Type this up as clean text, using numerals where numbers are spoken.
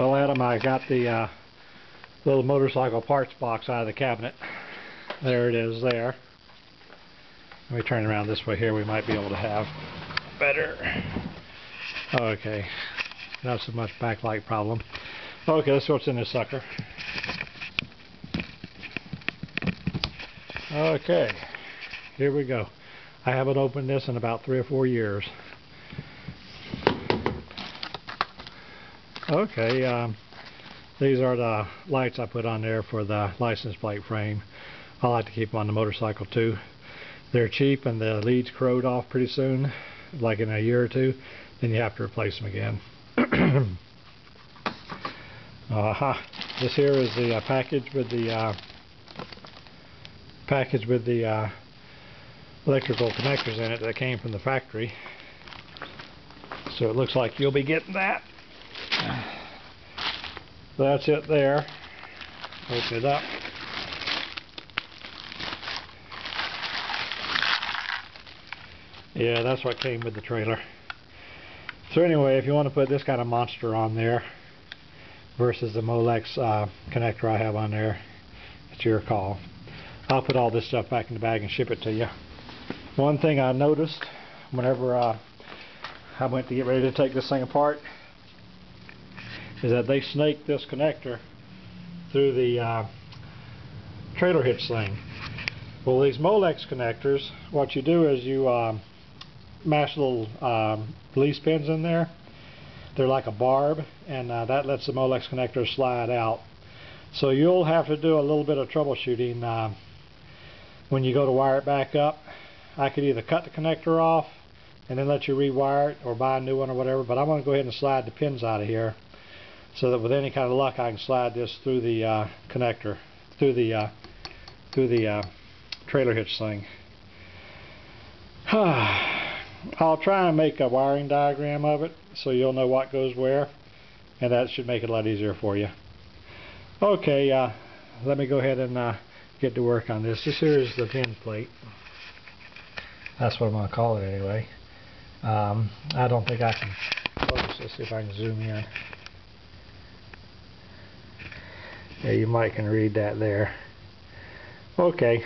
Well, Adam, I got the little motorcycle parts box out of the cabinet. There it is there. Let me turn around this way here. We might be able to have better. Okay. Not so much backlight problem. Okay, let's see what's in this sucker. Okay. Here we go. I haven't opened this in about 3 or 4 years. Okay, these are the lights I put on there for the license plate frame. I like to keep them on the motorcycle too. They're cheap and the leads corrode off pretty soon, like in a year or two. Then you have to replace them again. This here is the package with the electrical connectors in it that came from the factory. So it looks like you'll be getting that. That's it there. Open it up. Yeah, that's what came with the trailer. So anyway, if you want to put this kind of monster on there versus the Molex connector I have on there, it's your call. I'll put all this stuff back in the bag and ship it to you. One thing I noticed whenever I went to get ready to take this thing apart is that they snaked this connector through the trailer hitch thing. Well, these Molex connectors, what you do is you mash little release pins in there. They're like a barb, and that lets the Molex connector slide out. So you'll have to do a little bit of troubleshooting when you go to wire it back up. I could either cut the connector off and then let you rewire it, or buy a new one or whatever, but I'm going to go ahead and slide the pins out of here so that with any kind of luck I can slide this through the connector, through the trailer hitch thing. I'll try and make a wiring diagram of it so you'll know what goes where, and that should make it a lot easier for you. Okay, let me go ahead and get to work on this. This here is the pin plate. That's what I'm going to call it anyway. I don't think I can focus. Let's see if I can zoom in. Yeah, you might can read that there. Okay.